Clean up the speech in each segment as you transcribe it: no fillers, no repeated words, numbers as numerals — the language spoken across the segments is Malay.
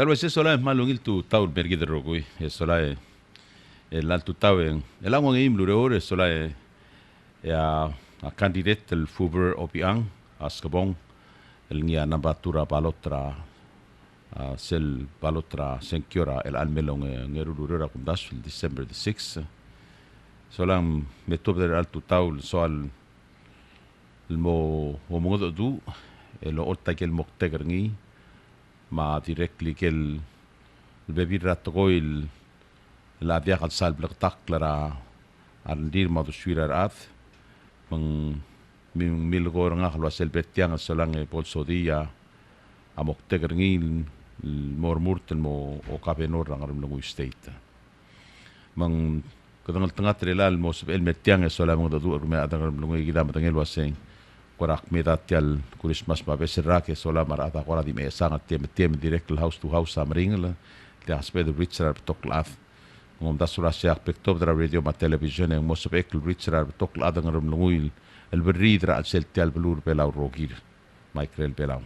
Tal vez eso la es malo en tu tau mergid rogui, eso la es el alto tau en el agua en imblure eso la es a candidat el fuber opiang ascabong el ngia nabatura balotra sel balotra senkiora el almelong ngerurura kumdas fil December the 6th solam metub del alto tau soal el mo modo du el orta que el moctegerngi ma directly que el bebir ratogoil la viaja al sal blaktak lara al dir ma do suira rat mil gor nga lo sel betiang solang e bolso dia a moctegerngi mormurten mo o cabenor rangarum lungu state mang kadang tengah trelal mo el metiang solang do du me adangarum lungu gida matangel waseng korak medatial Christmas ma besera ke sola marata kora di mesa tem direct house to house samringel te asped richer toklat ngom da sura sia pektob dra radio ma television en mos ek richer toklat ngrum lunguil el beridra al sel tel blur pela rogir michael pela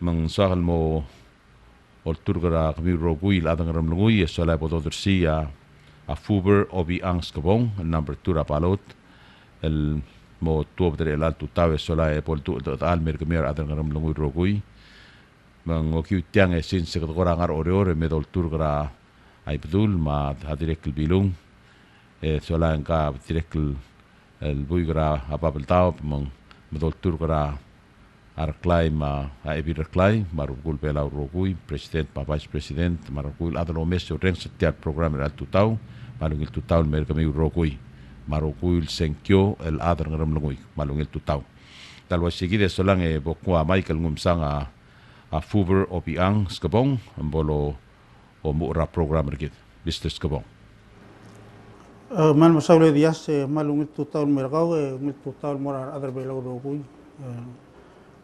mang soal mo ol turgra mi roguil adangrum lunguil sola bododrsia a fuber obi angskabong number 2 rapalot el mo tuob dari el alto tawe sola e pol tu al merkemer adar ngaram lungu rogui mang o kiu tiang e sin se gora ngar ore medol turgra ai bedul ma hadirek bilung e sola enka direk el buigra ababel tau mang medol turgra ar klai ma ai bir klai marugul bela rogui president pa vice president marugul adalo meso reng setiap program el alto tau malungil tu tau merkemer rogui marukul senkyo el adar ngaram lungoy malungil tutaw talwa sigide solang e bokwa Michael ngumsang a fuber opiang skabong ambolo o mura program rigid Mr. Skabong man masawle dias malungil tutaw mergaw mil tutaw mora adar belaw roguy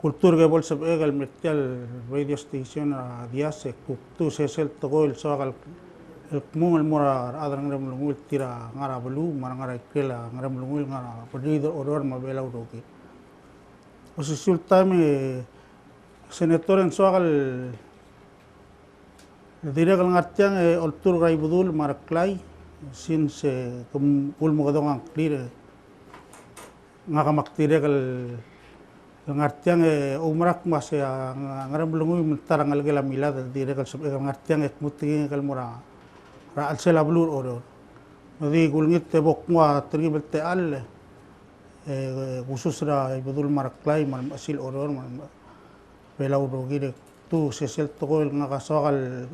kultur ke bolsab egal mertial radio station a dias tu sesel togol sogal mung el mora adar ngaram lungul tira ngara belu mar ngara kela ngaram lungul ngara pedido oror ma bela uroki usul time senator en soal direk ngartiang oltur gai budul mar klai sin se kum ul mogadong ang clear ngaka maktirek ngartiang umrak mas ngaram lungul tarang algela milad direk sub ngartiang muti kal mora al sela blur oror madi gulngit te bokwa tribal te al khususra ibadul maraklay man asil oror man belaw rogire tu sesel togol nga kasogal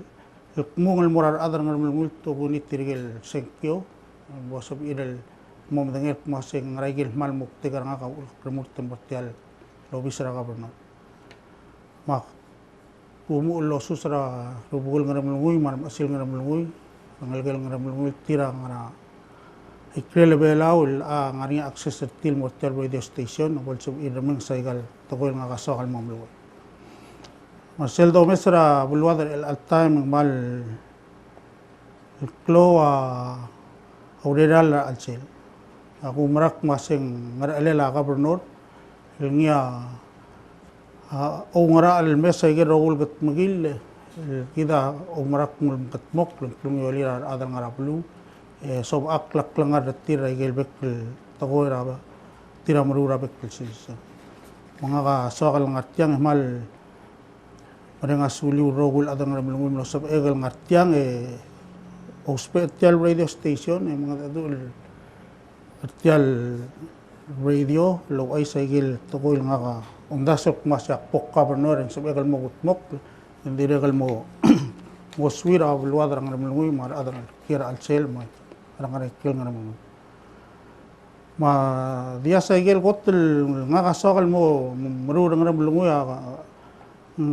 mungol morar adar ngal multo gunit tirgel senkyo bosab idel mom dangel maseng raigil mal mukte gar nga ka promot temportial lobisra gobernador mak umu lo susra rubul ngaram lunguy man asil ngaram lunguy ngalgal ngaram lunguy tira ngara ikrele belaul a ngari access til mortal radio station bolso irmeng saigal togol nga kasokal mamlu Marcel Domesra bulwadar el time mal klo aureral alcel aku merak maseng ngaralela gobernador ngia o ngara al mesay rogul gat magil kita umrak mul katmok plung yolir adar ngaraplu sob aklak langar tira igel bekl tagoira ba tira marura bekl sis mga ka sokal ngartiang mal marenga suli rogul adar ngaraplu no sob egal ngartiang hospital radio station mga adul artial radio lo ay sagil tagoil nga ka undasok masyak pok gobernador sob egal mo gutmok hindi regal mo swira bulwadar ng ramlungoy mar adar kira alcel mo arang kil ng ramlungoy ma dia sa igel gotel nga kasokal mo marurang ramlungoy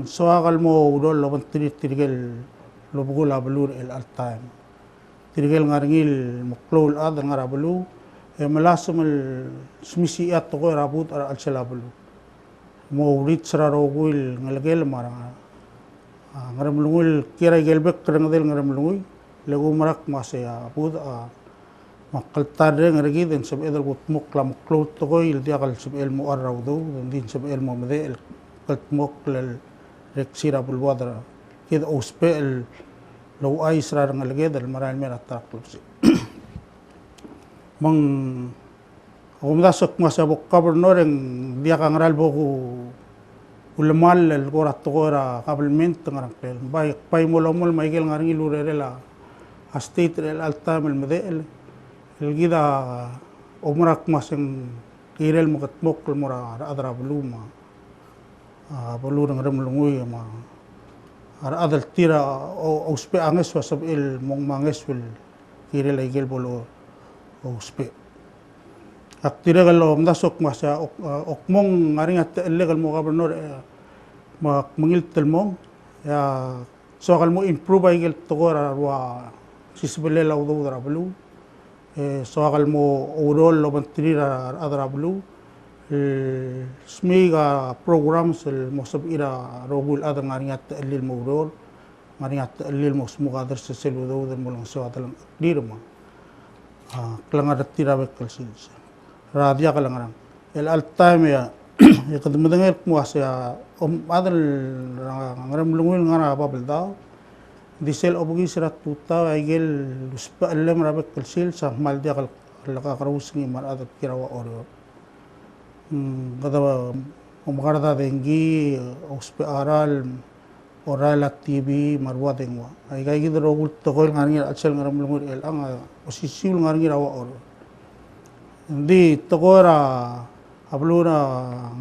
soakal mo udol lo tirigel lo bugula balur el altaim tirigel ngaringil muklol adar nga rabulu malasam el smisi at to rabut ar alcel abulu mo rit sra rogul ngalgel marang ngaram lungul kira gelbek kerang del ngaram lungul lagu marak masaya pud makaltar ngaragi den sab edal gut muklam klot to il diakal sab el mu arrawdo din sab el mu mede el kat muklal reksira bulwadra كده أوسبي لو أي إسرار نلقيد المرأة الميرا تراكلب سي من ومداسك ما سبق قبل نورن dia kangaral boku ulmal el gora togora قبل من تنغران باي مولومول ما يجي نغارني لوريلا أستيت الألتام المدائل الجدا عمرك ما سن كيرل مكتمك المرا أدرا بلوما بلور نغرم لونوي ما أدل تيرا أو سبي أنجس وسب مong مانجس في كيرل يجيل بلو أو سبي أكتيرا قالوا مداسك ما سا أكمون غارين اللي قال مقابل نور ما مغيل تلمون يا سوغل مو improve يجيل تغورا وا سيسبلي لا ودو درا بلو سوغل مو أورول لو بنتريرا أدرا بلو سميغا programs الموسب إلى روبول أدر غارين اللي المورول غارين اللي الموسم قادر سيسلو دو در مولن سوا دلن دير ما كلنغا تيرا بكل سيس راديا كلنغران الالتايم يا يقدم دنگل مواسيا أدر غرم لونغول غارا بابل داو ديسل أبوغي سرات توتا ويجيل لسبا اللي مرابك كلسيل سامال ديا لقا قروسني مر أدب كيروا أوريو قدوا مغاردا دنگي أوسبا أرال أورال تي بي مروا دنگوا أيجاي كده روغول تقول غارني أشل غرم لونغول الأنغ وسيسيول غارني روا أوريو دي تقورا أبلورا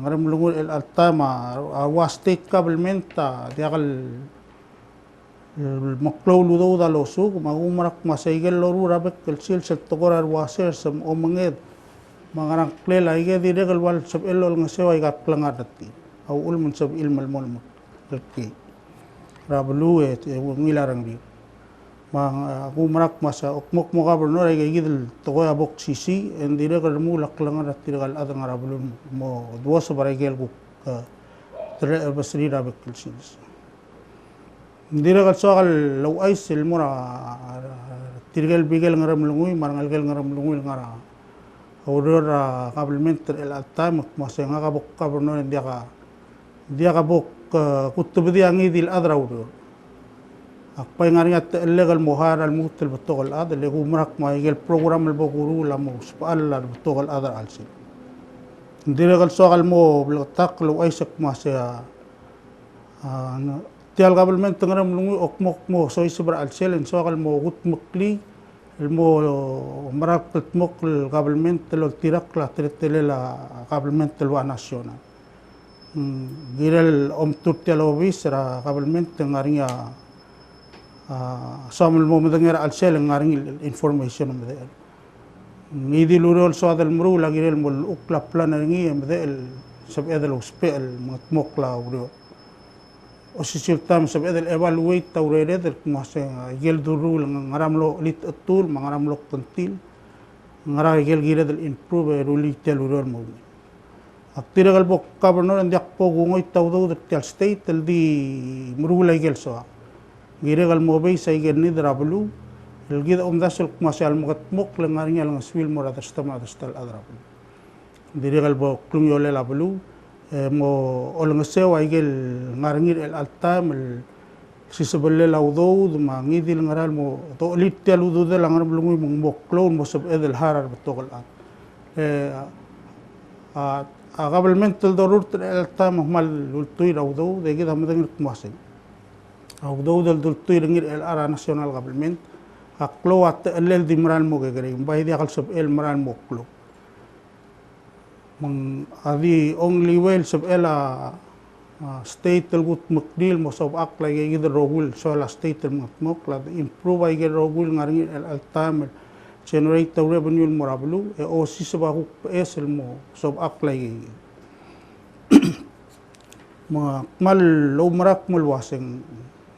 غرم لونغول الألتاما واستيت قبل منتا دياقل المقلو لودو دا لوسوق ما هو مرق ما سيجل لورو رابك السيل ستقور الواسير سم أمنجد ما غرق ليل أيجي دي رجل وال سب إلو النسوا يقع كلنغارتي أو أول من سب علم المول كي رابلوه وميلا رنجي ما هو مرق ما سا أكمك مقابل نور أيجي دل تقوي أبوك سيسي إن دي رجل مو لكلنغارتي رجل أذن رابلو مو دواس برايجي الجو بسري رابك السيل Dira soal lau ais ilmura tirgal bigal ngaram lungui marangal gal ngaram lungui ngara aurora kabelmenter el altam masih ngaga bok kaberno dia ka bok kutubdi angi dil adra udur akpai ngariat illegal muhar al mutel betogol ad le gumrak ma igel program el bokuru la mo spalla betogol adra alsi dira soal mo blotak lau aisak masih tial government ngaram lungu okmok mo soy sobra alsel en sogal mo gut mukli mo marak mok government lo tirak la tretele la government lo nasional girel om tutelo visra government ngaringa samul mo medengar alsel ngaring information mede ngidi lurol so adal mru la girel mo ukla plan ngi mede sab edel hospital mok la uro Osisir tam sab edel evaluate taurede del kumase gel durul ngaram lo lit atul ngaram lo tentil ngara gel gira del improve ruli telurol mo aktira gal bok governor and yak po gungoy tawdo del state del di murula gel so gira gal mo bay say gel ni drablu el gida dasel kumase al mugat mok ngarinya lang swil mo radastama dastal adrablu diri gal bok klung yole la blu mo olong sewa igel ngarangir el altam el sisabelle laudo ma ngidil ngaral mo to litel udo de langar blungu mo klon mo sab edel harar betogol a government el dorur el altam mal ultui laudo de gida madang kumase audo del dultui ngir el ara national government aklo at el dimral mo gegere bay dia kal sab el maral mo klo mang adi only well sab ela state el gut makdil mo sab ak lagi gid rogul so la state el mok la improve ay gid rogul ngarngi el altam generate revenue morablu e o si sab ak es el mo sab ak lagi ma mal lo marak mul waseng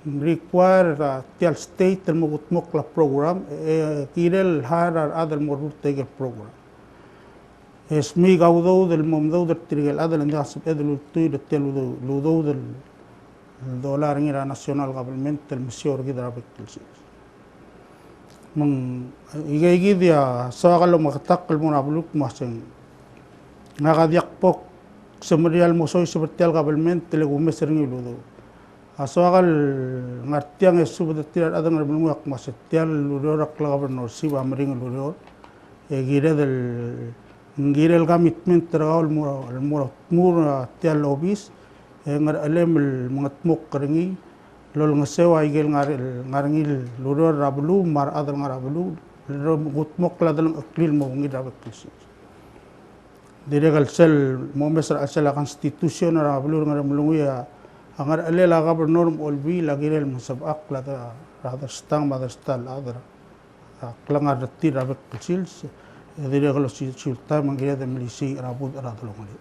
require tial state el mo gut mok la program kirel harar adal mo rute program اسمي قاودو del momdo del tirgal adal nda sab edel tuy del telu ludo del dollar ngira national government del monsieur gidra bekil من يجي dia sawalo maktakal mo nabluk maseng ngagadiak pok semerial mosoy seperti al government tele gumeser ngiludo Aswakal ngartiang subatiran adang ngalmalungu akmasetial lurior aklagabernor siba amring lurior. Gira del gira el commitment terau el mura tial lobis ngar alem el mangatmuk keringi lol ngasewa igel ngarngil lurior rablu mar adal ngarablu gutmok ladal aklil mo ngi dapat kusi. Diregal sel mo mesra asal konstitusi rablu ngarmalungu ya angar ale laga bernorm olbi lagi rel masabak lada rada stang madastal adra klangar rati rabek kecil jadi kalau sultan mengira de milisi rabut rada longali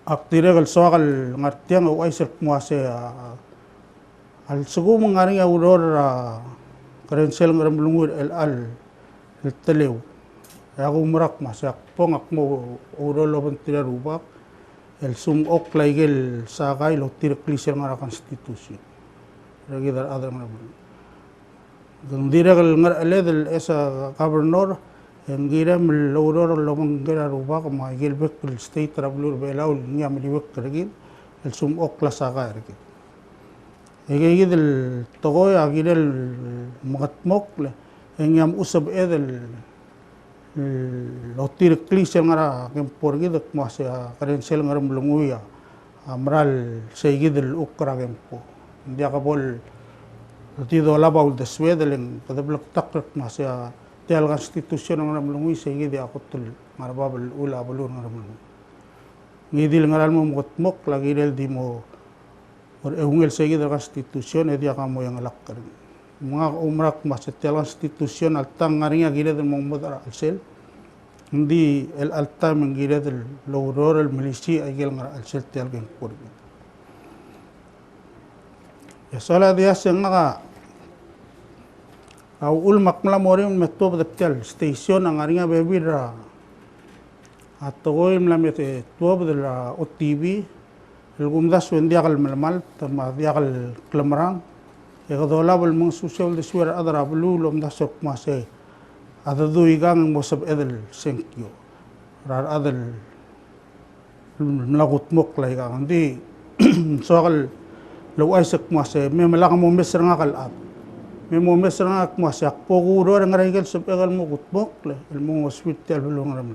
aktire gal soal ngartiang waisel muase al sugu mengaring auror kerensel ngaram lungur al telew aku merak masak pongak mo auror loban tira rubak el sum ok laigel sagai lo tir klisel ngara konstitusi lagi dar adar ngara gandira gal ngar ale del esa gobernador en gira mel loror lo mangera ruba ko maigel bek state trablur belaul nyam liwek kergil el sum ok la sagai rek ege del togoy agirel magatmok le en usab edel lotir klisel ngara kempor gitu masih kerensel ngara melunguya amral segidel ukra kempo dia kabol tido labaul deswedelen pada blok takrak masih tial konstitusi ngara melungui segidi akutul ngara babel ula belur ngara melungu ngidil ngara mo mok lagi del dimo ungel segidel konstitusi dia kamu yang lakkar mga umrak masih tial konstitusi altang ngarinya gila del Muhammad al-Sel hindi el alta mengira del logror el milisi agil ngar al-Sel tial gen kurbi ya sola dia senga au ul makmla morim metob de tial station ngarinya bebira atoy mlamete tob de la OTV el gumdas wendia gal malmal tama dia gal klamrang ya godola bel mong social de suara adara blu lom da sok mase ada du igang mosab edel senkyo rar adel mlagut mok lai gang di sogal lo aisak mase me malak mo mesra ngakal at me mo mesra ngak mase akpogu ro ngarigel sab egal mo gutmok le el mo hospital blu ngaram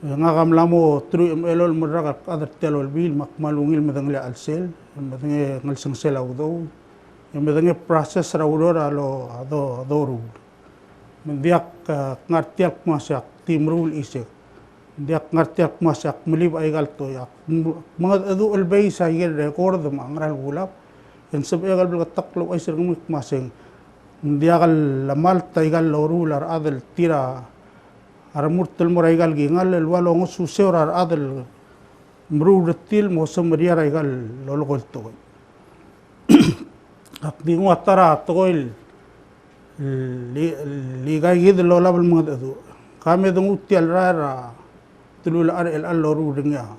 ngakam lamo tru elol muragat adar telol bil makmalungil madangla al-Sel madang ngal sengsel awdo yang bedanya proses rawdor alo adoru mendiak ngartiak masak timrul isek diak ngartiak masak melib aigal to yak mga adu albay sa yel record mangral gulap en sab aigal bil taklo ay sir ngumik maseng diakal lamal taigal lorular adal tira aramur tel moraigal gingal el walo ngosu seurar adal mrudetil mo samriya aigal lologol to di nguatara toil ligay gid lo labal mga adu kami dong utial rara tulul ar el alloru dengya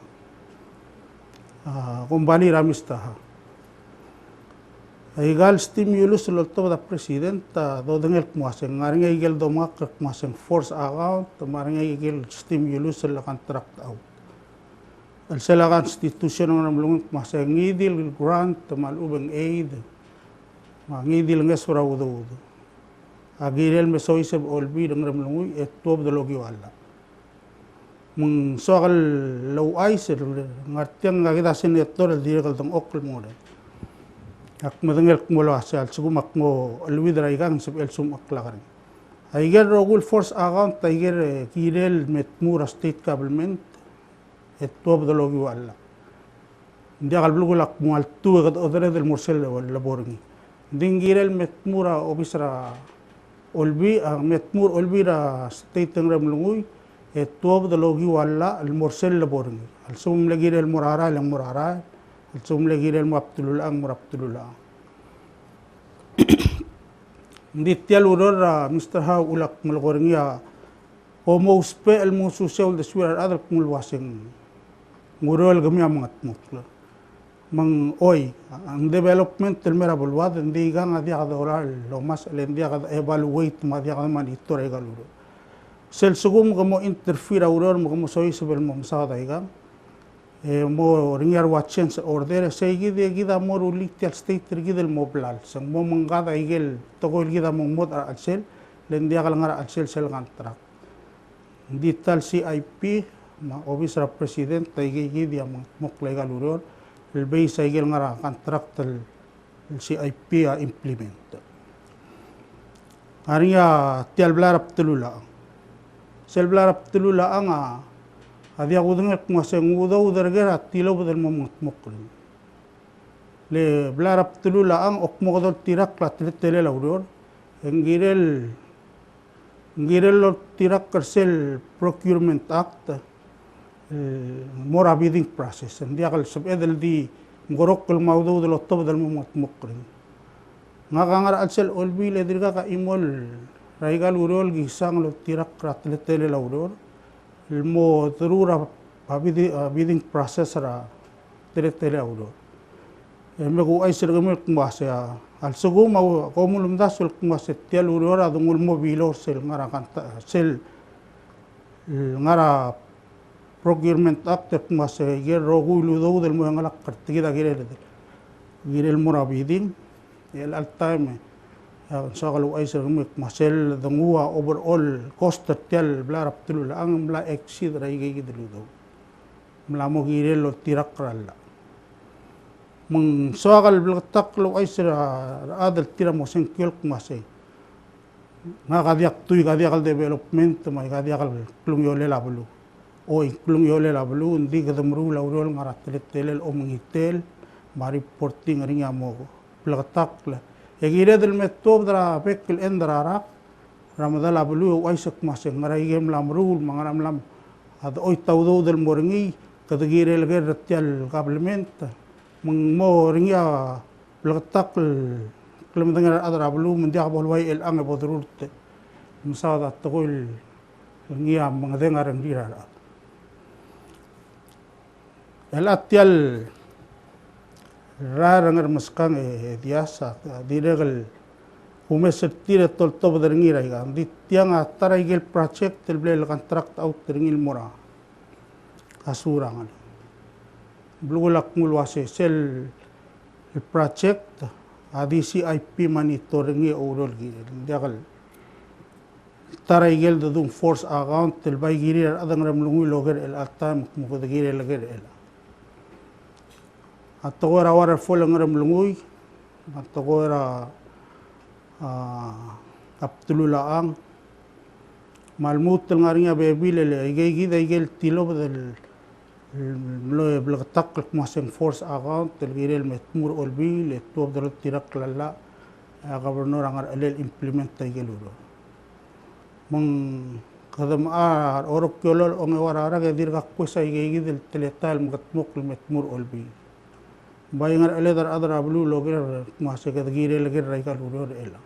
kumbali ramista igal stimulus lo to da presidenta do dengel kumaseng ngaring igel do mak kumaseng force account maring igel stimulus la contract out el sela constitution ng namlung kumaseng ngidil grant mal ubeng aid ngidil ngesura udo agirel me soiseb olbi dang ramlungu etob de logi wala mung sogal law aiser ngartiang ngagida sin etor dirgal tong okl mode ak madangel kmulo asal sugumak mo alwidra igang sub el sum aklagarin aiger rogul force account aiger kirel metmura state government etob de logi wala ndiagal blugulak mo altu gad odre del mursel wala borngi dingirel metmura obisra olbi metmur olbira state ng ramlungoy etob de logi wala al morsel laborngi al sum lagirel murara lang murara al sum lagirel maptulul ang muraptulul nditial uror Mr. Ha ulak malgorngia homo uspe el mususel de suar adal kumulwasing ngurol gamya mangatmok mang oy ang development del merabulwad hindi gang adia kadora lo mas lendia kad evaluate madia kad monitor ay galuro sel sugum mo interfere auror mo soy sebel mo sa daigang mo ringar watchens order say gida mo rulik tel state gidel moblal sang mo mangada igel togol gida mo mod arsel len dia kal ngara arsel sel kontrak dital CIP ma office of president tay gidi am moklay galuror el bay sa igel ngara kontrak tel CIP implement ariya tial blarap telula sel blarap telula anga adia udengek maseng udo udergera tilo bedel momokrin le blarap telula ang okmogodol tirak la tele lauror ngirel lo tirak kersel procurement act mora bidding process dia kal sab edel di ngorok kal maudo del otto bedel momokrin ngakangar atsel olbi le dirga ka imol raigal urol gisang lo tirak la tele lauror mo terura bidding process ra tele audo me ko ai ser gamel kumase al sugo mau komulum dasul kumase tial urora dungul mo bilor sel ngara kanta sel ngara procurement act kumase ger rogulu do del mo ngala kartiga girel mora bidding el al time so kalau ay sir masel dungua overall cost tel blarap tulul ang bla exit rai gi dulu mla mo girel lo tirak ralla mung so kal blak lo ay sir adal tira mo sen kyol kumase nga kadiak tuy kadiak development mai kadiak klung yole la bulu o klung yole la bulu ndi kadamru la urol ngarat telel o mangitel mari porting ringa mo blak la egire del metob dra pekil endrara ramadala bulu waisak maseng ngarai gem lam rul mangaram lam ad oi taudo del moringi kadagire lger ratial kablement meng mo ringia blaktak klem dengar adra bulu mendia bolwai el ang bodrurte musada togol ngia mangadengar ndirara el atial rarangar maskang diasa diregal umeser tire tol tob deringira iga di tiang atara igel project tel blel contract out deringil mora asurangan blulak mulwase sel project adi CIP monitoring overall diagal tara igel dung force account tel bay girir adang ram lungu loger el atam mo girir lager el atogora wara folang ram lungui atogora kaptulula ang malmut ngarinya bebil le igegi daigel tilo bedel lo blaktak maseng force account tel girel metmur olbi le tob dal tirak lalla gobernur angar elel implement daigel ulo mong kadam orok yolol onge warara ge dirga kwesa igegi del teletal matmuk metmur olbi bayangar ele dar adra blu loger mase ke gire leger raikal uror ela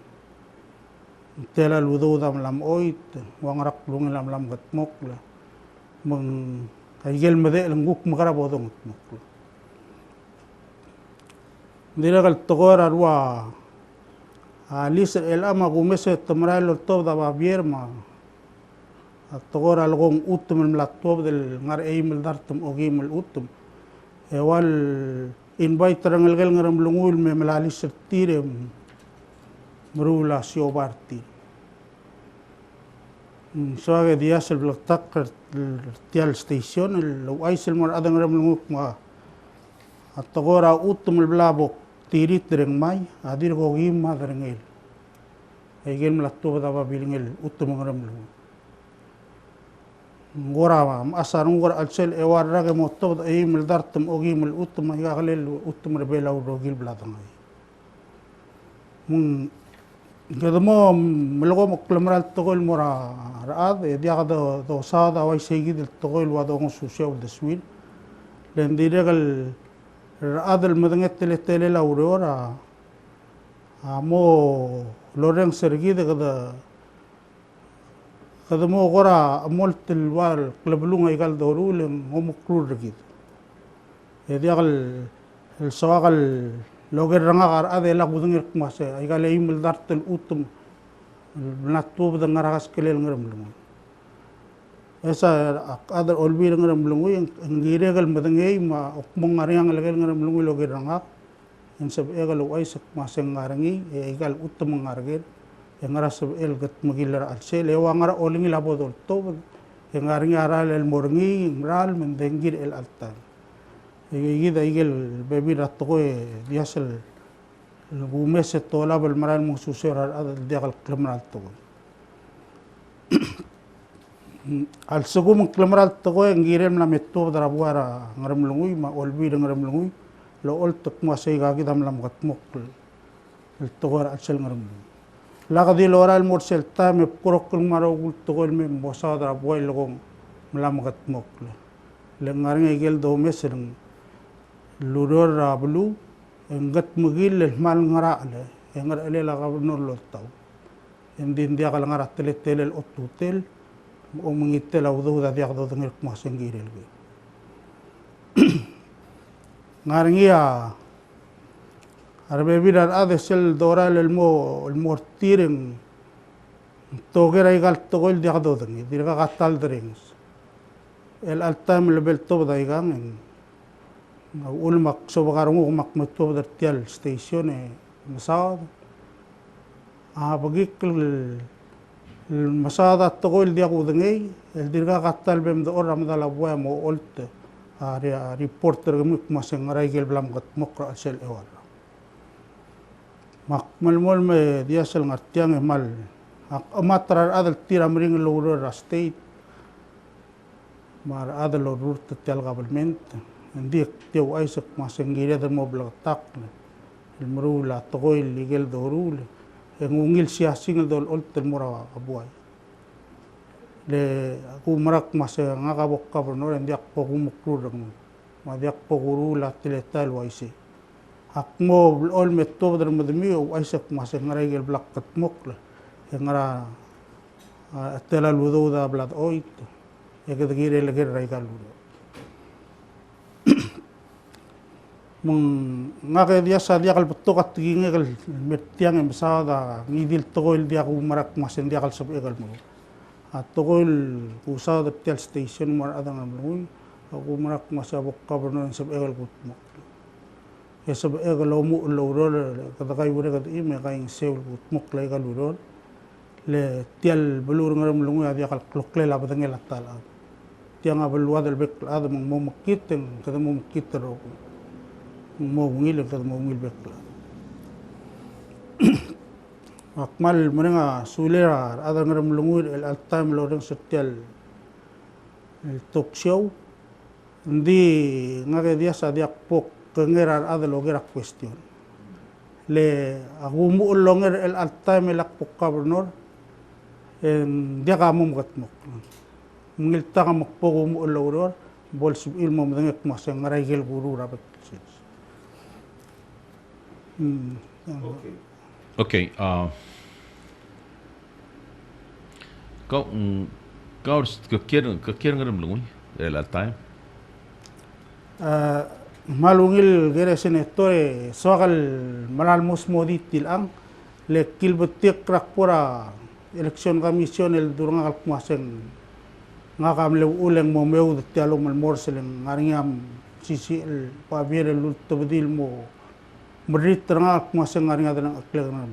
tela ludo dam lam oit wangrak lung lam gatmok la meng kaigel mede languk magara bodong mok diragal togor arwa alis el ama gumese tamra lo tob da babierma togor algong utum el laptop del ngar eimel dartum ogimel utum ewal invite rangal gal ngaram lungul me malali sertire merula siobarti soage dia sel bloktak tial station lo aisel mar adang ram lunguk ma atogora utum blabo tirit dereng mai adir go gimma derengel egel latto da babilingel utum ngaram lunguk ngora asar ngora alsel ewar rage motto e mil dartum ogi mil utum ya galel utum rebela rogil bladangay mung gadamo melgo moklamral togol mora raad e dia do sada way segi del togol wado ng social de swil len diregal raad el madanget tele la aurora amo loreng sergi de kada mo gora moltel wal klablunga igal dorul ngomukrur regid diagal el sawagal loger rangar ade la budungir kumase igal imel dartel utum natub de ngaragas kelel ngeram esa adar olbi ngaram lungu yang ngiregal madangay ma ukmong ngariang lagal ngaram lungu logi rangak en sab egal uai sak maseng ngarangi egal uttam ngargir yang ngara sab el gat magilar alse lewa ngara olingi labodol to yang ngarangi aral el morngi ngral mendengir el altar igida igel bebi ratko diasel gumes tola bal maral mususir adal diagal klamral to al segum klamral to ngirem la metto darabuara ngaram lungui ma olbi ngaram lungui lo ol tok masay gagi dam lam gatmok el togor alsel ngaram lagadi lora el morsel ta me porok maro gul togol me mosa darabuai logong lam gatmok le ngaring igel do meseng luror rablu engat mugil el mal ngara le engar ele la gabnor lo tau endin dia kala ngara tele el otutel o mengitel audo da dia do ngel masengirel ge ngaringia arbe bidar adesel doral el mortiren togera igal togol dia do dengi dirga gatal drinks el altam lebel to da igang en ulmak sobagarungu mak meto dar tial station e masad bagik masada togol dia go dengi el dirga gatal bem do ram da la boya mo olte area reporter gemuk maseng raigel blam gat mokra sel ewal mak malmol me dia sel ngartiang mal amatrar adal tiram ring loro state mar adal loro tel government ndik teu aisak maseng gira der mo blatak el mrula togoil ligel dorul ngungil siasing dol oltel mora abuai le aku marak masa ngakabok kabernor ndiak pogumukur dang madiak poguru la teletal waisi akmo ol metto der madmi waisak masa ngaraigel blak katmok la ngara telal wudu da blad oit egedgire leger raigal mung ngake dia sadia kal beto kat ginge kal metiang em sada ngidil togol dia ku marak masa dia kal sab egal mo atogol usa de tel station mar adang amlui aku marak masa bok kabernor sab egal putmo ya sab egal mu loro kada kai bure kada ime kai seul putmo klai gal loro le tel belur ngaram lungu ya kal klokle la badang el tala tiang abel wadal bek adam mo makiten kada mo makitero mo ngil kada mo ngil bek akmal menenga sulera ada ngaram lungur el altam loreng setial el talk show ndi ngake dia sadia pok kengerar ada logera question le agumu longer el altam el pok kabernor en dia kamu gatmok ngil ta mak pogo loror bol sub ilmo mdengek masang raigel guru rabat Okay. Kau harus kekir ngaram lungu el altai. Malungil gere senetore soal malal musmodit tilang le kilbetik rakpura election commission el durang al kumaseng ngakam le uleng mo meu tialo mal morseleng ngaringam sisi el pabir el tobdil mo merit terang kumaseng ngaring adan akle ngam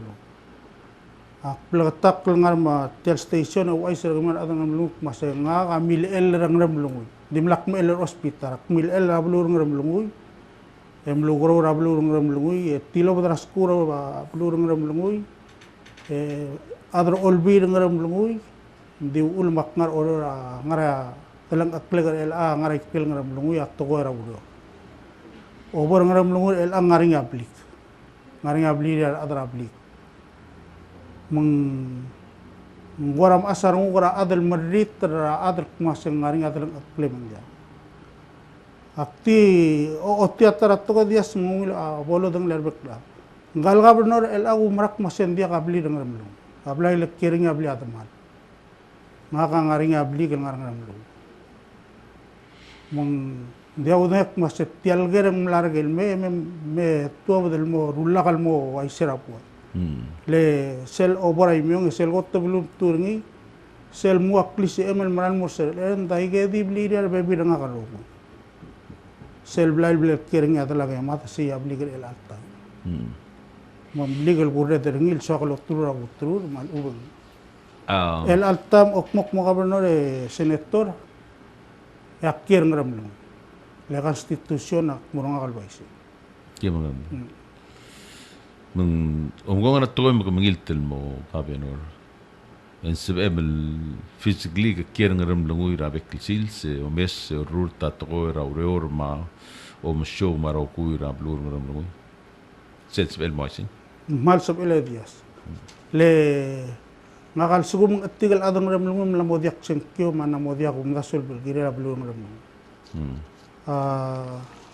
plagatak ngarma tel station o aiser ngar adan ngam kumaseng ngakamil el rangram lungu dimlak me el hospital mil el ablur ngaram lungu em lugro ablur ngaram lungu tilo badras kuro ablur ngaram lungu adar olbir ngaram lungu di ul makngar ora ngara telang aklegar el ngara ikil ngaram lungu ya togora budo obor ngaram lungu el ngaring ablik dar adar ablik ngoram asar ngora adal merit ra adal kumaseng ngaring adal aklem dia akti o tiatara to dia semungil bolo dang lerbek la ngal gabernor el agu marak masen dia kabli dang ramlung ablai le kiring abli atmal ngaka ngaring abli kan ngarang ramlung mong dia unek maset tial gerem largel me to del mo rulakal mo aisera po le sel oboray myong sel goto belum turni sel muak klisi emel maran mursel dai ke di beli dia bebi dengan kalau sel belai belai kering ada lagi mata si abli ger el alta membeli ger burde terngil soal turur mal ubang el altam okmok mo gobernador senator yakir ngram lu la constitution ak murang akal baisi gimana umgong na tuloy magmangiltel mo kabenor en sebem physically kakir ngram lungoy rabek sils o mes rurta toy ra reor ma o mshow maro kuy ra blur ngram lungoy sets bel moisin mal sab ele dias le nakal sugum atigal adong ngram lungum la modiak senkyo mana modiak umgasul belgira blur ngram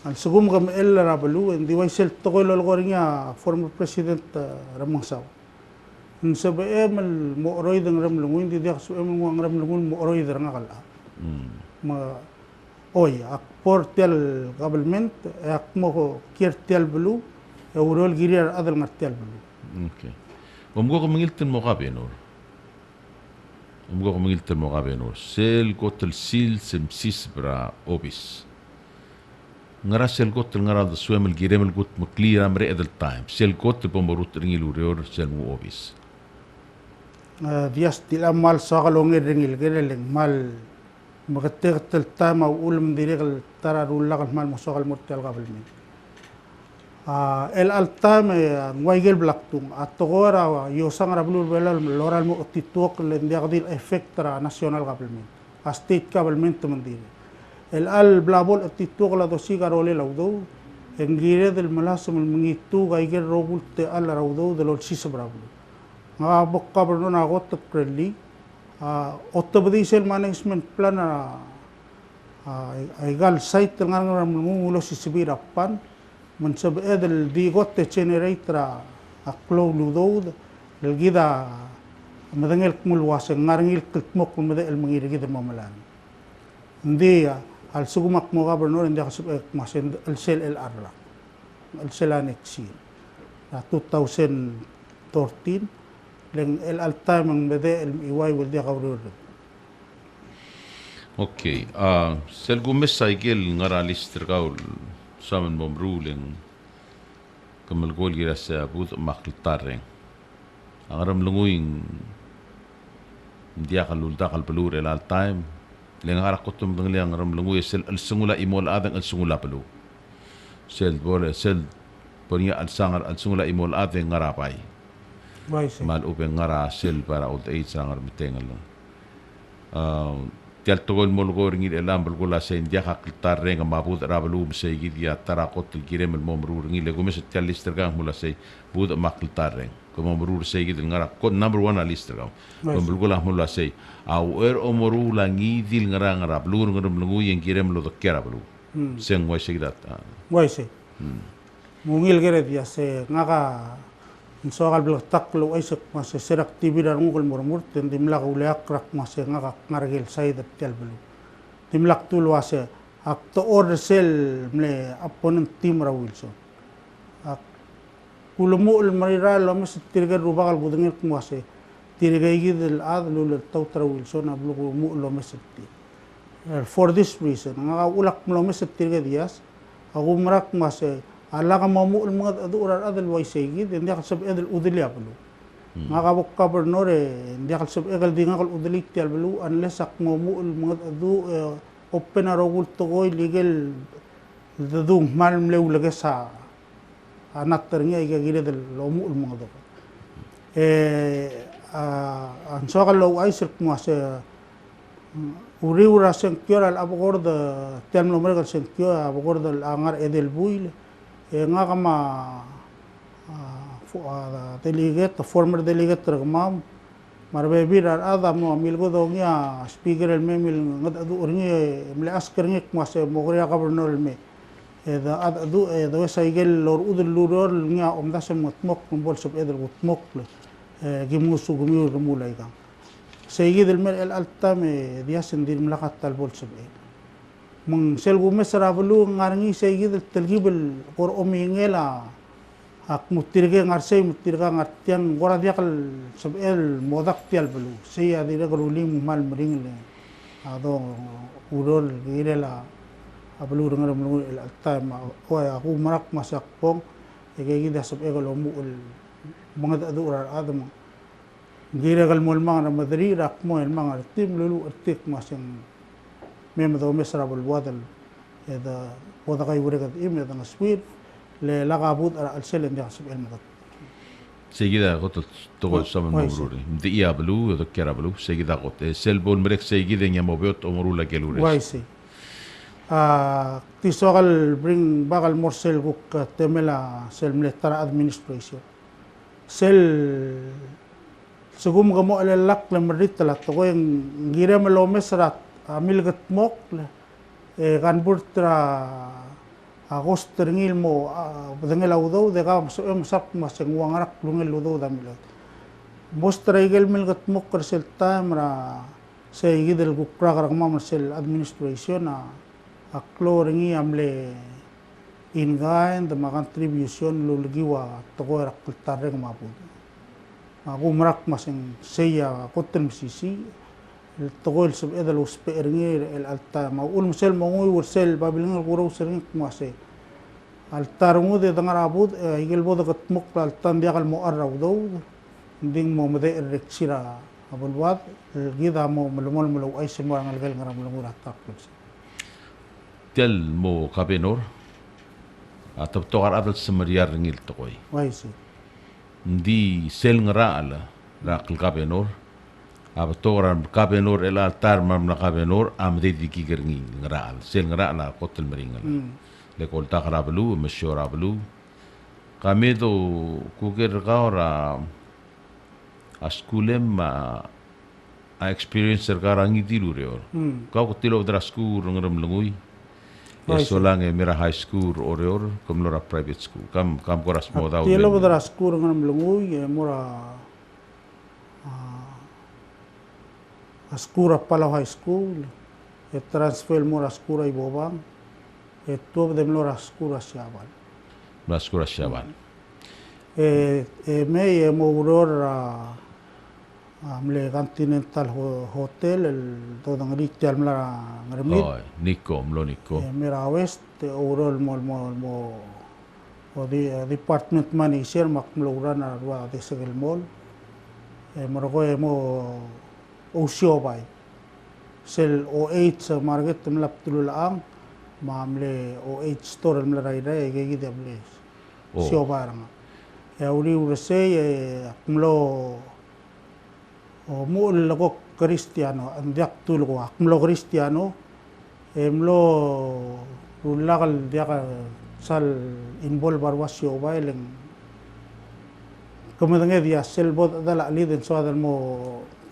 ang sugum kam el ra belu en diway sel tokoy lol goringa former president Ramang Sao ang sabi mal mo roy dang ram lungun di dak so mo ang ram lungun mo roy dang akala ma oy ak portel government ak mo kirtel belu eurol girir adal martel belu okay umgo ko mangilten mo kabenor umgo ko mangilten mo kabenor sel kotel sil sem sisbra obis ngara sel kotel ngara da swemel giremel gut mo clear am redel time sel kotel pomorut ringil urior sel mo obis dias tila mal sakalongi ringil gereleng mal magatel time au ulum direk tararul lakal mal mo sakal mortel government el altame waigel blaktung atogora yo sangra blur belal loral mo titok le ndiagdil effect tra national government a state government mandiri el al blabol titok la dosi garole laudo engire del malasum mengitu gaigel rogulte al raudo del sis bravo nga bokka berno na got kreli ottobdi sel management plan aigal site ngar mulo sisibirapan mensab edel di got generator aklo ludo el gida madangel mulwase ngarngil kitmok mede el mangir gida mamalan ndi al sugumak mo gobernador ndi kasub masen el sel el arla el selanexi 2013 leng el alta mang bede el iway wel dia kawrur okay sel gumes cycle ngara lister kaul samen bom ruling kamal gol gira sa but maklitareng angaram lunguing dia kalul dakal pelur el al time leng ngara kotum dengli angaram lunguy sel al sungula imol adang al sungula pelu sel bole sel punya al sangar al sungula imol adang ngarapai mal upeng ngara sel para old age sangar mitengal tial togol molgo ringil elam bulgola sen dia haktar reng mabud rablu sei gidia tarakot girem el momru ringil gomes tial lister gang mula sei bud maktar reng ko momru sei gidil ngara ko number 1 a lister gang bulgola mula sei au omoru langi dil ngara ngara blur ngrum lungu yang girem lo dokera blu sen wa sei dat wa sei mungil gere dia se ngaka soal blok taklo ay mas serak TV dan ngul murmur timlak uleak rak mas ngak ngargel say dat telbelu timlak tulwase ak to order sel mle opponent team ra Wilson ak kulumul marira lo mas tirga rubakal budengel kumase tirga igid al adlu taw tra Wilson ablu mu lo mas for this reason ngak ulak lo mas tirga dias aku merak mas ala ka mamu mga adurar adal way segid hindi ka sab edel udili apalo nga kabok gobernador hindi ka sab egal di nga kal udili tial belu unless ak mamu mga adu open arogul togoy legal dadung mal mlew laga sa anak ternya iga gire del lomu mga do ang so ka law ay sirk mo sa uri ura senkyor al abogor da tiam lo mereka senkyor abogor dal angar edel buil nga kama delegate former delegate ragmam marbebi rar ada mo milgo dongya speaker el memil ngad adu orngi mle asker ngik mas mogriya gobernador me eda adu eda saigel lor udul luror nga omda sem motmok kumbol sob edel motmok gimusu gumiur mulai ga saigi del mer el alta me dia sendir mlakat tal bol sob mang sel gumes rablu ngarngi saigi del telgibel or omingela Ak mutirge ngarsay mutirga ngartian gora dia kal sabel modak tial belu. Saya dia keruling mal mering le. Ado urol gire la abelu dengar melu el alta ma aku marak masak pong ege gida sabel kalau mu mga adu urar adam. Gire kal mol mang na madri rak mo el mang artim lulu artik masing mem do mesra bel wadal. Eda boda kay uregat im eda ngaswir le lagabut al sel yang sabel madat. Seguida gotot togol saman moruri. Mdi ia belu do kera belu seguida got. Sel bon merek seguida nya mobiot omorula kelures. Why say? Tisokal bring bakal morsel guk temela sel military administration. Sel segum gamo alelak le merit la to yang gira melomes rat amilgat mok le kan burtra agos teringil mo dengel audo de ga sak maseng wangarak lungel udo damilo. Mostra igel milgat mok kersel tamra se igidel gukra karagma sel administration a kloringi amle ingain de ma contribution lulgiwa to go rak tareng mabud. Aku merak masing saya koten sisi togol sub edal usperingir el alta ma ul musel mongui ursel babiling guru sering kumase altar mude dangar abud igel bodo katmuk altan diakal mo arrawdo ding mo mede reksira abul wad gida mo melumol melu ay semua ngalgal ngaram lumura taklus Tel mo kabenor atau togar adal semeriar ngil tokoy. waisi Di sel ngaraala rakil kabenor ab toran kabenor el altar mam na kabenor am de diki gerngi ngaraal sel ngaraala kotel meringal le kol takrablu meshorablu kamedo kuger gaora askulem a experience garangi dilure kau kutilo drasku ngeram lengui solang mera high school or komlora private school kam koras mo daw tielo bodra skur ngam lungui mora skura pala high school transfer mora skura ibobang top de mora skura siabal skura siabal me mo uror amle continental hotel el todang retail mla ngremit Nico mlo Nico mera west urol mo o di department manager makmlo urana wa de segel mall morogo mo usio bay sel O8 market mlap tululaang mamle O8 store mla rai rai gegi de ble sio barang ya uri urse akmlo o mo lago Cristiano andiak tulgo akmlo Cristiano emlo rulagal diaka sal involve barwasyo baileng kemudian dia selbot adalah liden so adal mo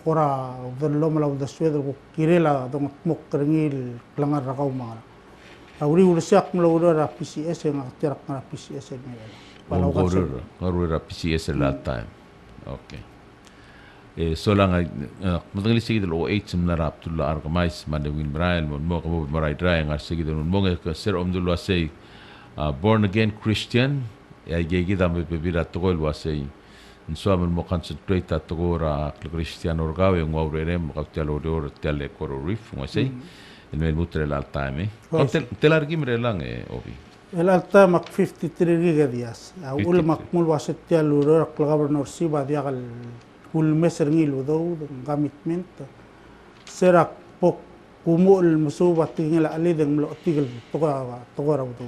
kora dallo malaw da sweder ko kirela dong mok keringil langar rakaw mga awri ursiak mlo ura PCS yang tirak na PCS ni palaw ura PCS that time okay solang madang lisig dal O8 sem narap tulla argamais mandewin Brian mo ko maray dry ngar sige don mo nga sir omdulwa say born again Christian ay gigi dam bebira togol wasay so am mo concentrate at togora Christian orgaw yung awrere mo kaktalo dor tele koro rif mo say el mel mutre la time telargim re lang obi el alta mak 53 gigadias ul makmul waset telo dor governor siba diakal kul meser ngil do commitment serak pok kumul musuba tingil ali deng mlo tigil togora do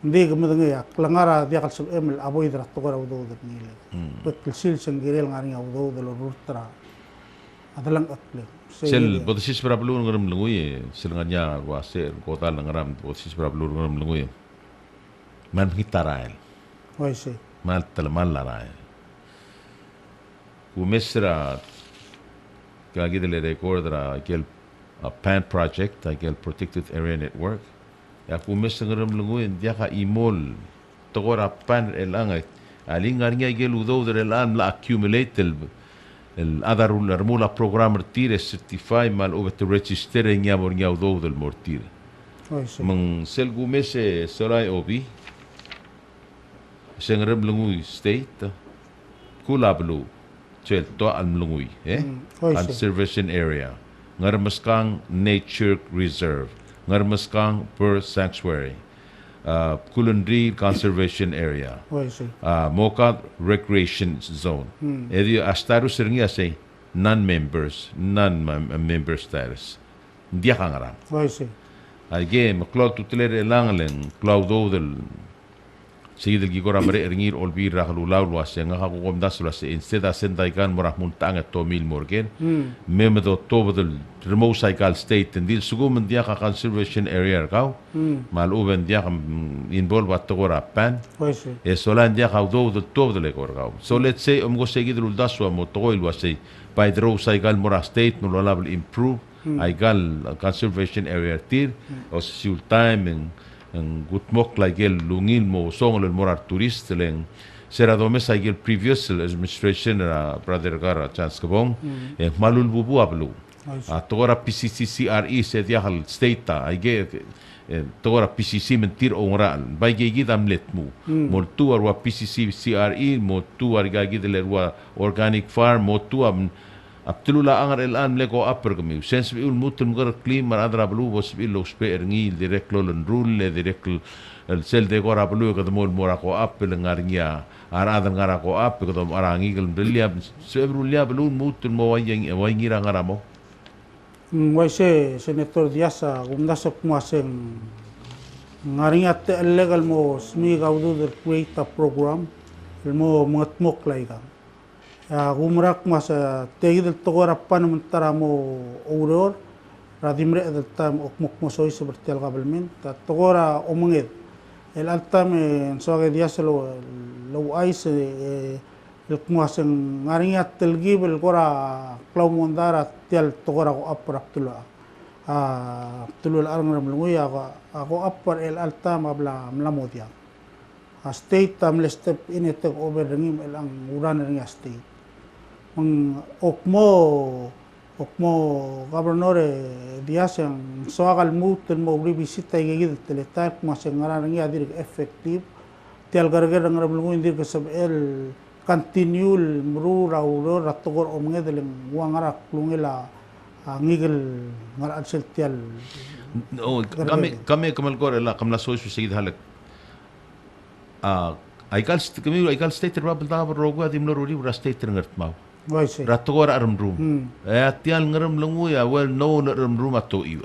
ndi gumdeng ya klangara diakal sub emel aboy dra togora do ngil betul sil sengirel ngari do lo rutra adalang akle sel bodesis brablu ngaram lunguy sel nganya wase kota ngaram bodesis brablu ngaram lunguy man hitarael oise mal talmal larael ومسرا كاجد اللي ريكورد را كيل PAN project كيل protected area network ya kumis ngeram lunguin dia ka imol togora PAN elangai aling ngarnya gel udo der elan la accumulate el other mula program tire certify mal over to register nya bor nya udo del mortir mang sel gumes solai obi Sengrem lungui state kulablu chel to an lungui conservation area ngarmaskang nature reserve ngarmaskang bird sanctuary Kulundri conservation area Moka recreation zone edi astaru seringi ase non-members non-member status dia kangarang again maklod tutler elangleng cloudo del Sige del gigora mare ringir olbi rahlu laul wase nga ha ko das wase instead asenda ikan morah muntang at 2,000 morgen mem do to del remote cycle state and dil sugo men dia ka conservation area ka mal uben dia involve at gora pan e solan dia ka do to del gor ka so let's say go sige del das wa mo to wase by the remote cycle morah state no level improve aigal conservation area tir o sul time ang gutmok lagel lungil mo song le morar turist leng sera domes agel previous administration brother gara chance kabong malul bubu ablu atora PCCCRE se dia hal state age tora PCC mentir ongra bai ge damlet mu mo tu arwa PCCCRE mo tu arga gi de lerwa organic farm mo tu Abtulula angar elan leko upper kami. Sense bi ul mutul mugar clean mar adra blu bos bi lo spe erngil direct lo rule direct el sel de gora blu ka mol mora ko upper ngarnya ara adra ngara ko upper ko arangi gel delia sebru lia blu mutul mo wangira ngaramo. Waise senator Diasa gumdasok mo aseng ngarinya te illegal mo smi gaudu der create program mo ngatmok laiga. Gumrak masa tegi del togor apa mentara mo auror radimre del tam okmok mo soy seperti al gabelmen ta togora omenged el altam soage dia lo ais el kuasen ngarinya telgi bel gora klau mondara tel togora ko aprak tula tulul arngram lungu ya ko apar el altam abla mlamodia state tam le step in it over ringim elang uran ring state okmo gobernador Dias yang soal mutul mau visita gigi teletak masih ngarang ya dir efektif tial gargar ngarang belum dir kesab el continue mru rauro ratogor omnge deleng wangara klungela ngigel ngar adsel tial kami kamal kor la kamla sosu sigid halak aikal state rabal da rogo adim loruri ura state ngert mau Ratogor aram room. Tial ngaram langu ya well known aram room ato iu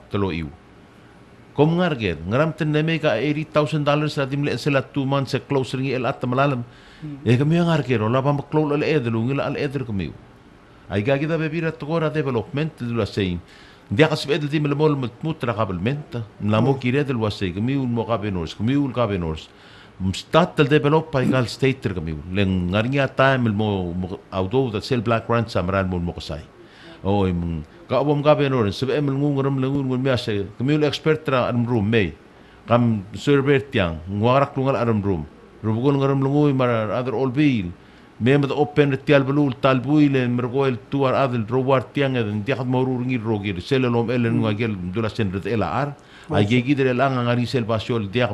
telo iu. Kom ngarger ngaram teneme ka $80,000 sa dimle sela 2 months close ringi el atta malalam. Kami ngarger ola pam close al edlu ngila al eder kami. Ay gagi da bebi ratogor development dula sei. Dia kasib edel di melemol mutra kabilmenta. Namo kire del wasei kami un mo kabenors kami un kabenors. Start the develop pa igal state kami leng ngarinya time mo auto that sell black ranch samran mo kasay o ka obom ka benor sebe em ngungram lengun ngun miase kami expert tra an room may kam server tiang ngwarak lungal aram room rubugon ngaram lungoy mar other all bill mem open tial belul talbui le mergoel tuar adel rowar tiang en diak morur ngi rogir selelom elen ngagel dula sendret ela ar ay gigi del ang ngari sel basol diak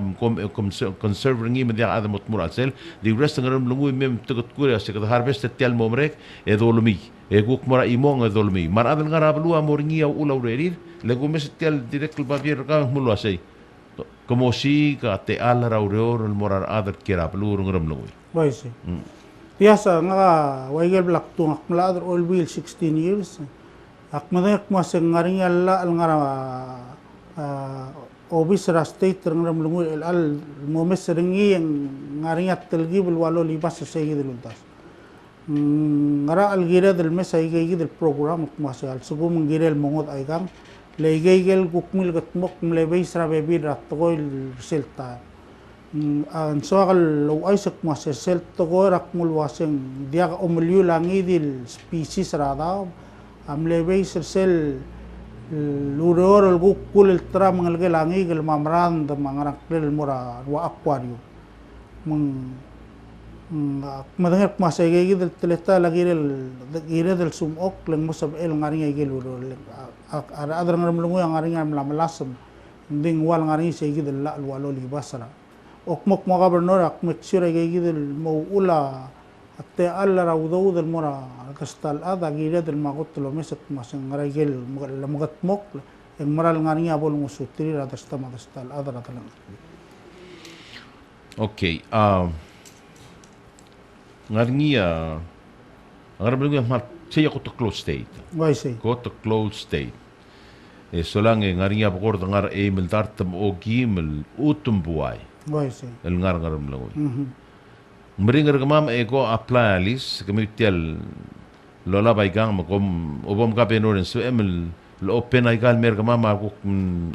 conserve ngi me diak adam mutmur sel di rest ngaram lungoy mem tugot kure se ka harvest tial momrek e dolmi e guk mora imong e dolmi mar adel ngarablu amor ngi au ulaw rerir le gumes tial direct babier ka mulo asay como si ka te al raureur el morar adel kirablu ngaram lungoy Waise Biasa nga waigel blak tu ngak mladr all wheel 16 years. Ak madak mas ngaring alla al ngara obis ra state ngram lungu al momes ringi yang ngaring at telgi bel walo libas sa segi deluntas. Ngara al gira del mes ay gigi del program mas al sugo menggira el mongot ay kam legegel gukmil gatmok mlebay sra bebi rat toil selta. Ang soal lo aisak masesel togorak mulwaseng dia umulyu langi dil species rada amlebay sel luror el gukul el tra mangalge langi gel mamran de mangarak del mura wa aquarium madengar masege del teleta lagi del sumok leng musab el ngaring gel luror ada adar ngaram lungu yang ngaring am lasem ding wal ngaring sege del la walo li basra okmok mo gobernador ak make sure gigidil mo ula atte alla ra udo del mora kastal ada gire del magot lo mesat masang ragel magat mok en moral ngani abol musutri ra dasta magastal ada ra talang. Okay. Ngarnia ngarabling mal siya ko to close state. Why say? Ko to close state. Solang ngarnia bukor ngar emil dartam o gimel utum buay. Why say? El ngar ngaram Meringar kamam ego apply alis kemitial lola baigang makom obom ka penoren so emel lo open ay gal mer kamam ako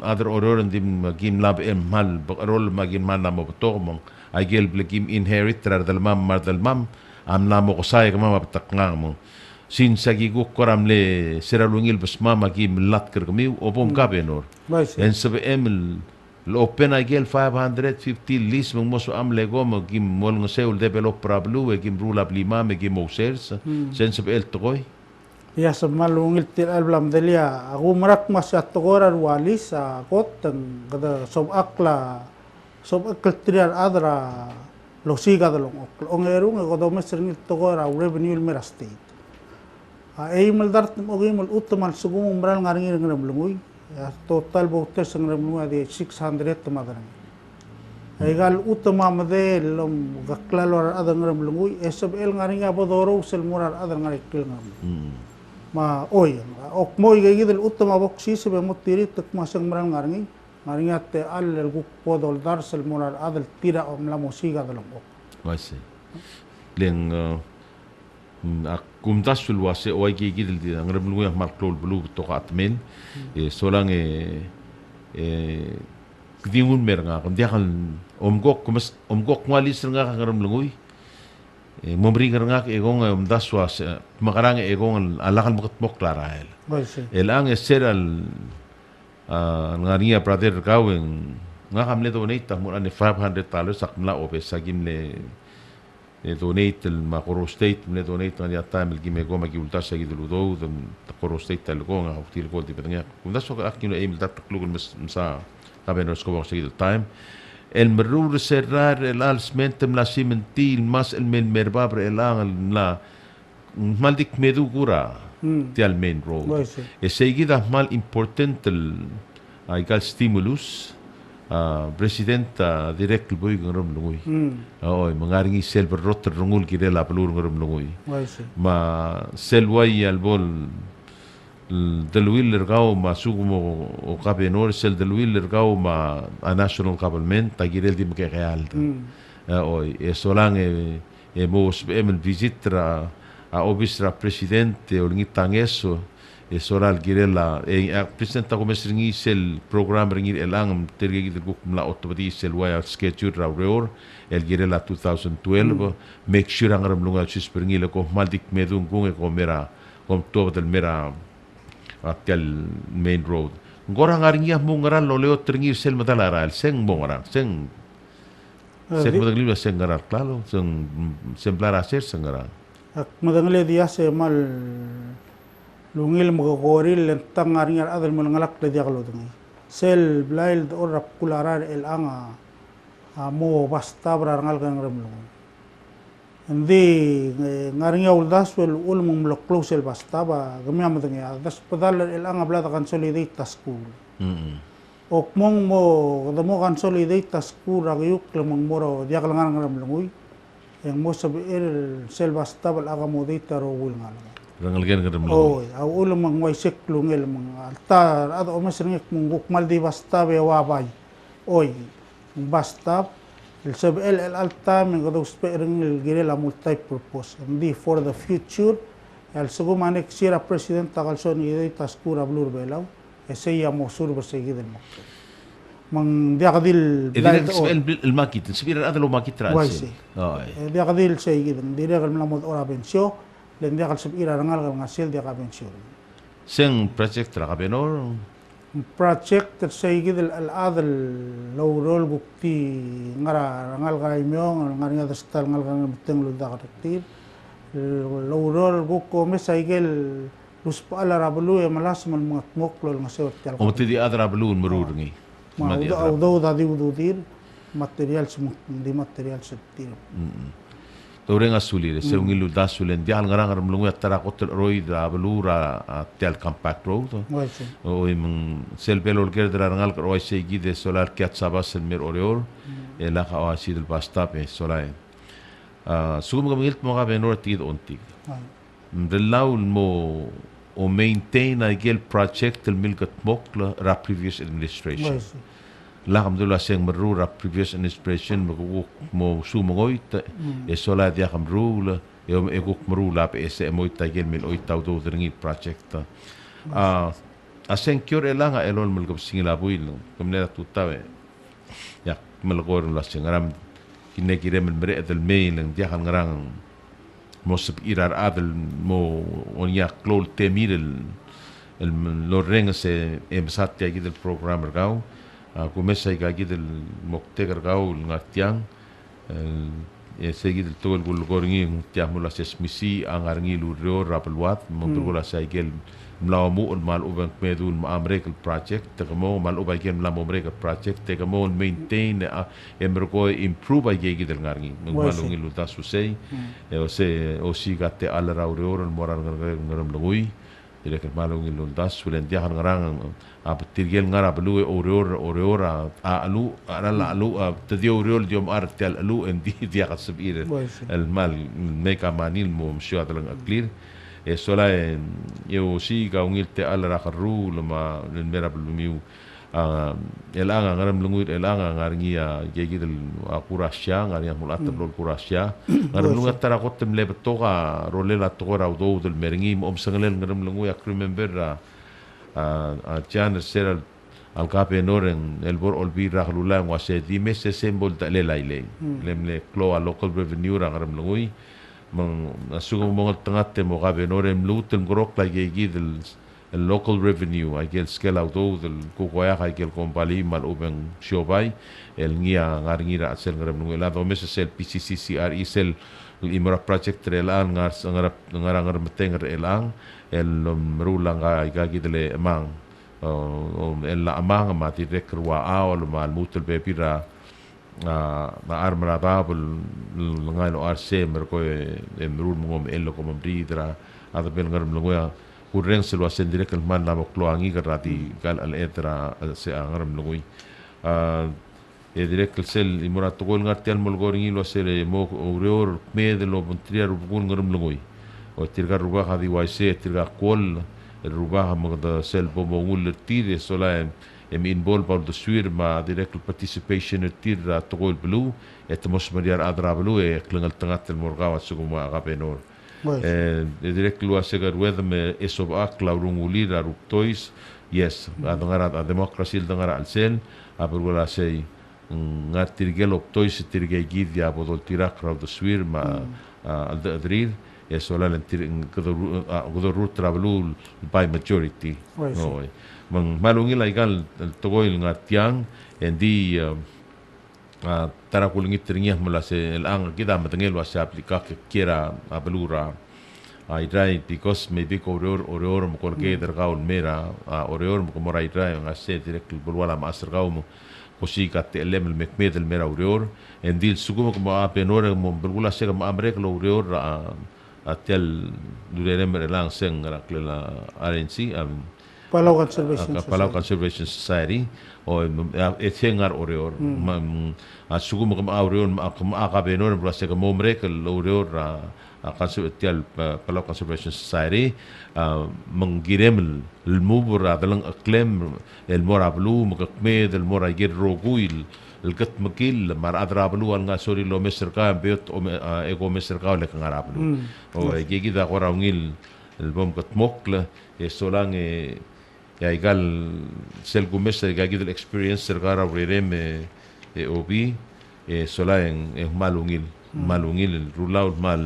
other ororen dim gim lab mal rol magin man na mo to mong ay gel blagim inherit rar dal mam am na mo ko say kamam patak nga mo sin sa gigu koram le seralungil bas mama gim lat ker kami obom ka penor en sabe emel lo open ay gel 550 list mong moso am lego mo gim mol ng seul develop prablu e gim rula blima me gim osers sense of el toy ya sa malungil til alblam delia ako marak mas at togorar walis sa kotang kada sob akal triar adra losiga dalong ong erung ko do mesring togora revenue mera state ay maldart mo gimol utman sugong umbral ngaring lungoy total voters ang ramnua de 600 tumadarang. Ay gal utama made lom gaklalo adang ramlungoy SBL ngaring abodoro sel murar adang ngarik ngam. Ma oy ok moy gigidel utama boksi sebe motiri tuk masang marang ngaring ate al guk podol dar sel murar adal tira om la musiga dalong ok. Wase. Leng kumtasul wase oy gigidel di ang ramlungoy marklol bulu to atmen. Solang kdingun mer nga kung diakan omgok ngalis nga karam lungoy momri nga egong daswa makarang egong alakal mokot klarael ang seral ngania brother kaweng nga kamle donate mo ani $500 sakmla ope sagim le donate el Macoro State me donate nga time el gimego magiulta sa giduludo dem Macoro State el go nga hotel ko di betanya kung daso ka akin no email dat klugon sa kabenos ko sa gidul time el merur cerrar el alsmentem la cimentil mas el men merbabre el ang la maldik medugura ti al main road e seguida mal important el ay gal stimulus presidenta direct boy ngarom lungoy oy mangaring silver rotter rungul kire la pelur ngarom lungoy ma selway albol del willer gao ma sugumo o kabenor sel del willer gao ma a national government tagirel dim ke real oy solang mos emel visitra a obistra presidente o ngitang eso soral girela presenta como stringi sel program ringir elang tergi guk mla otobadi sel waya schedule raur el girela 2012 make sure ang ramlunga sis pringile ko maldik medung kung ko mera kom to del mera atel main road ngora ngaringia mo ngaral lo leo tringir sel madalara seng mo ngara seng madagli seng ngara claro seng semblar hacer seng ngara madagli dia se mal lungil magagoril lentang ngaringar adal manangalak na diakalo dungi. Sel blail orap kularar el anga mo basta barangal kang ramlungo. Hindi ngaringa uldas wel ulmong mloklo sel basta ba gamya dungi. Das padal el anga blata consolidate taskul. Okmong mo kadamo consolidate taskul ragayuk lamang moro diakalangan ng ramlungo. Yang mo sabi sel basta bal aga mo data ro ul ngalang. Rangalgen kadam oh au ulam mang waisek lungel mang altar ado omasring mung gukmal di basta be wabay oy basta el sab el altar mang gado spering el girela multi purpose hindi for the future el sugo manek sira president tagalson ide taskura blur belaw ese ya mosur bersegid mo mang dia kadil el makit sibira adalo makit trans dia kadil segid dire kal mlamod ora bensyo dan dia kalsab ira rangal kal ngasil dia kabensyon. Seng project tra kabenor project tersaigid al adal lawrol bukti ngara rangal kaimyo ngaringa dastal ngal kang beteng luda karaktir lawrol gukko mesaigel luspa ala rablu ya malas man matmok lol ngasewat tal. O ti di adra rablu merur ngi. Ma udo dadi udo dir material di material sa tiro. Toreng asulire se ungilu dasulen dial ngarang mlungu atara kotel roi da belura tel compact road Wai sen. o im sel belol ger dra ngal roi se gide solar kiat sabas el mir oreor e la ka asid el bastape solai sugum gamilt mo ga benor tid onti mdelau mo o maintain a gel project el milgat mokla ra previous administration Wai sen. alhamdulillah seng merura previous administration mo sumongoit e sola dia kamrula e guk merula pe se moita gel mil oita do dringi project a seng kior elanga elol mel gop singila buil komne tutawe ya mel gor la sengaram kinne kire mel mere del mail dia kan ngarang mo sub irar adel mo on ya klol temir el loreng se emsat ya gid el programmer gau kumesa ikagid el moktegar gau ngatiang seguid el tol gul gorngi tiang mula sesmisi angarngi lurio rapelwat mempergola saigel mlamu mal ubang medul amrek el project tegamo mal ubay gem lam amrek el project tegamo maintain emergo improve agid el ngarngi malungi luta susei o se o sigate al raurio el moral ngaram lugui dire que malungi luta sulen dia ngarang tirgel ngara belu oreora alu ala alu tadi oreol diom artel alu en dia kasbir el mal meka manil mo msio adalang clear e sola eu si ga ungil te ala rakru lama el mera blumiu el anga ngaram lunguit el anga ngarngia gegi del akurasya ngaria mulat blol kurasya ngaram lungat tara kotem le betoga rolela tora do del meringi om sangelen ngaram lungu ya remember a Jan ser al cape noren el bor olbi raglula wa se di mes symbol ta le laile lemle klo a local revenue ra ngaram lungui mang asugo mo tangat mo cape noren lutel grok la gegi del el local revenue agel scale auto del kukoya agel kompali mal ubeng shobai el ngia ngarngira sel ngaram lungui la do mes sel PCCCR sel imra project relan ngarang metenger elang el merulang ga gidele emang el la amang ma ti rekrwa aol mal mutel be pira ma armra babul ngai no arse merko merul mongom el ko mridra ada bel ngaram lungoya kureng selo asen direk el man la mokloangi garati gal al etra se ngaram lungoi e direk sel imura togol ngartial molgoringi lo sele mo oreor me de lo montria rubun ngaram lungoi o tirga rubaha di waise tirga kol rubaha mo da sel bomo ngul tire sola in bol pa do suir ma direct participation tirra togol blue et mos mariar adra blue e klingal tangat el morgawa suguma agapenor direct lu asegar wedem esob ak laurungulira ruptois yes adangara a democracy dangara al sel aburgola sei ngatirgel optois tirge gidia bodol tirak ra do suir ma al adrir eso la lentir godo root travelul by majority no mang malungi la igal togoil ngatiang endi tara kulingit tringiah mula se el ang kita matengel wa se aplika que quiera abelura I try because maybe oreor mo kolge dergaul mera oreor mo como rai try ngase direct bulwala master gaul mo kosi katte elem el mekmed el mera oreor endi sugumo como apenor mo bulwala se mo amrek lo oreor atel durere merelang seng raklela RNC Palau Conservation Society. Palau Conservation Society o ethengar oreor asugo mo oreor akabenor brase ko momre ke oreor conservative Palau Conservation Society mengirem el mubur adalang acclaim el morablu mukmed el moragir roguil القط مكيل مر أدرابلو أنغا سوري لو مصر كا بيوت إيغو مصر كا ولا كنغرابلو أو يجي دا قراونيل البوم قط موكل يسولان يا يقال سلقو مصر يجي دا الإكسبيرينس سرقارا وريرم أوبي سولان مالونيل الرولاو مال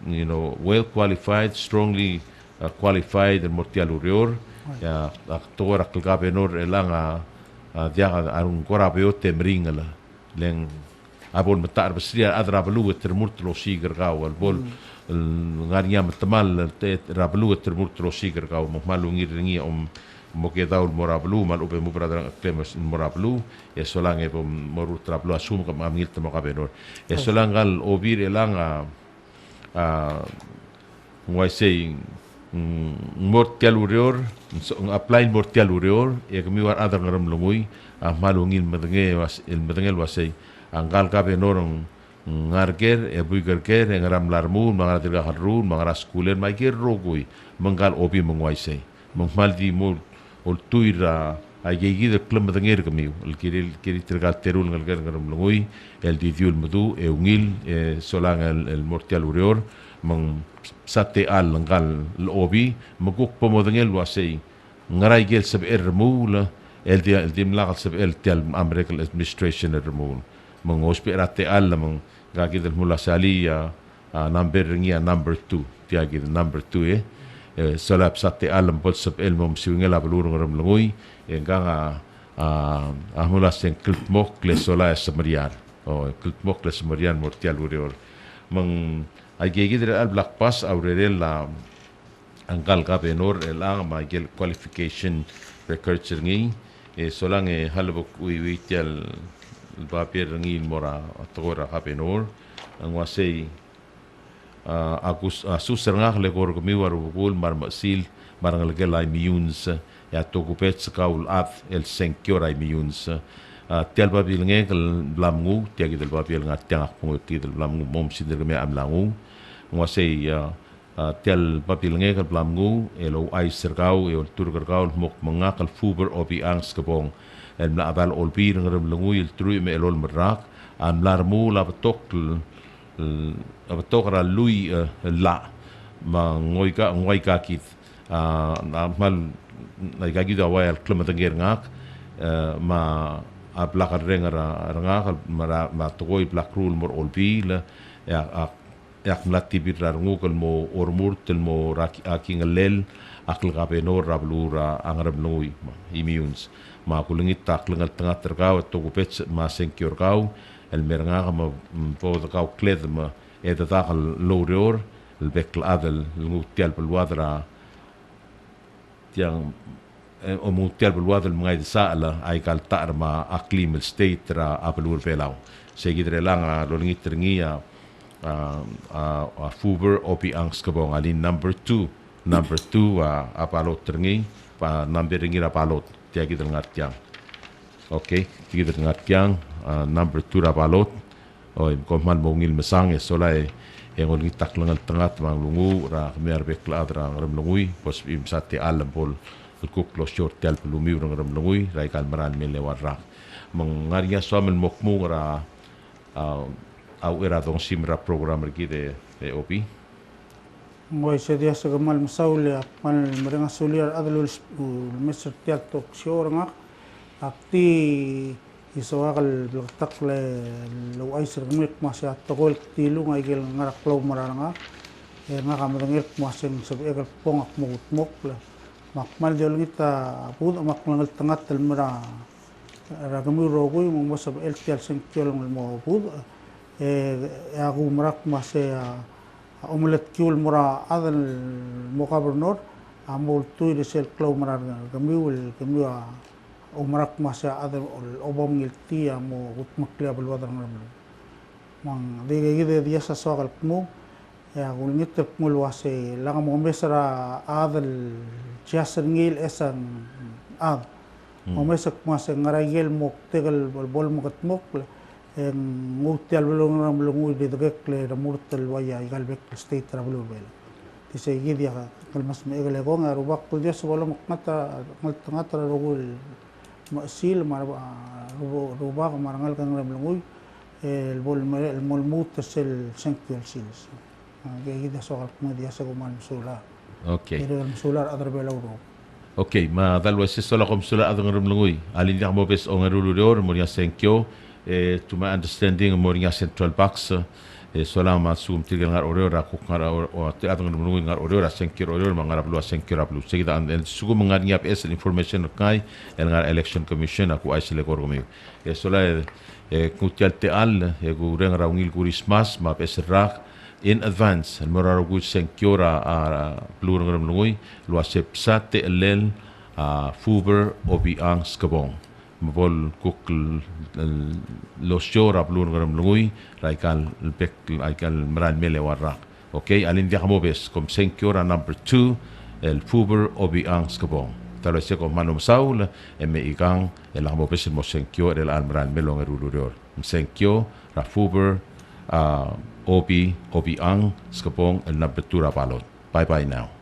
you know well qualified strongly qualified المرتيال وريور يا أكتورا كلكابينور إلانغا dia arun kora beote mringala leng abon matar besria adra belu termurtlo sigar gaw al bol ngaria matamal te rablu termurtlo sigar gaw malungi ringi mo ke daul morablu mal upe mo brother klemos morablu e solang e pom moru trablu asum ka mamil tamo ka benor e solang gal obir elang a ngwai sei mortial urior apply mortial urior e kami war adar ngaram lungui a malungin madenge was el madengel wasei anggal ka benorong ngarger e buigerger e ngaram larmu mangara dirga harun mangara skulen mai ger rogui manggal obi mangwaisei mangmaldi mul ol tuira ai gigi de klem madengir kami el kiri dirga terul ngalger ngaram lungui el didiul madu e ungil e solang el mortial urior mang sate al ngal obi maguk pomodengel wasei ngarai gel sab ermula el dim lagal sab el tial American administration ermul mang hospital al mang gagi del mula salia number ringia number 2 tiagi number 2 solap sate al bol sab el mom siwingela belur ngaram lungui enganga mula sen klmok le sola samarian o klmok le samarian mortial urior mang ay gigi del al black pass aurel la angkal ka benor elang ma gel qualification record ngi solang halbuk wi tial papir ngi mora tora ka benor ang wasei agus susernga le gor mi waru bul mar masil marang le gelai miuns ya to kupet skaul af el senkyor ay miuns tial babil nge blamngu tiagi del babil ngat tiang pungu ti del blamngu mom sindir me amlangu wasei tial babil nge blamngu elo ay sergau el turgargau mok mangakal fuber obi angs kebong el na abal olbir ngrem lungu il trui me elol merak am larmu la betok ra lui la ma ngoi ka kit na mal na gagi da wal klematengir ngak ma ablakar rengara ngak ma togoi blak rule mor olbil ya mlati birrar ngukal mo ormur tel mo aking lel akl gabenor rablura angrab noi immune ma kulungit taklengal tengah terkau to kupet ma senkyor kau el meranga ma po kau kled ma eta takal lorior el bekl adel ngutial pelwadra tiang o mutial pelwadel mengai sala ai kal tar ma aklim el state ra apelur pelau segidre langa lolingit terngia a fuber opi angs kabong alin number 2 apalot terngi pa number ngira palot tiagi dengat yang okay tiagi dengat yang number 2 rapalot o komman mongil mesang solai yang ngi taklengal tengat manglungu ra mer bekla ra ngram lungui pos im sate alam pol kuk lo short tel pelumi ngram lungui rai kal maran mele warra mengaria somel mokmu ra au era dong simra program lagi de opi Ngoy sedia segamal masaulia mal mereng suliar adlul mesir tiak tok sioranga akti isawakal bloktak le lo ay sermik masya tokol tilu ngay gel ngarak plow maranga nga kamadangil masing sabi egal pongak mok le makmal jol ngita pud makmal tangat tel mera ragami rogoy mo sab el tial sengkyol mo pud aku merak masya omelet kiul mura adal mokabernor amul tui de sel klau marar kamiul kamua umrak masya adal obom ngilti amo utmaklia belwadar ngam mang de dia sa sogal kmu ya gulngit mul wase lang mo mesra adal jasar ngil esan ad mo mesak masya ngaragel mok tegal bol mokat mok ngutial belum belum di degek le ramurtel waya igal bek state travel bel tise gidia kalmas me egal go nga rubak pul dia sebelum ngata rogul masil mar rubak marangal kan belum el bol el molmut sel senkil sis gidia soal media seguman sula okay pero sular adar bela uro okay ma dalwa se sola kom sula adar belum alin yak mo bes ongerulur mo ya senkyo to my understanding moringa central box sola masum tigal ngar orora ku ngar o te adang ngar ngar orora senkir orora mangar blu senkir blu segida and sugu mangar nyap es information kai el ngar election commission aku aisle korgomi sola kutial te al gu renga raungil kurismas ma pes rak in advance el morar gu senkira blu ngar lungui lo sepsate lel Fuber Obiang Skabong. Mabol kuk los yorap lun ngaram lungui raikal pek raikal meran mele warak. Okay, alin dia kamobes kom senkyora number 2 el Fuber Obiang Skabong. Talo siya ko manum saul eme ikang el kamobes mo senkyo el almeran melong erulurior. Senkyo ra Fuber Obiang Skabong el number 2 rapalot. Bye bye now.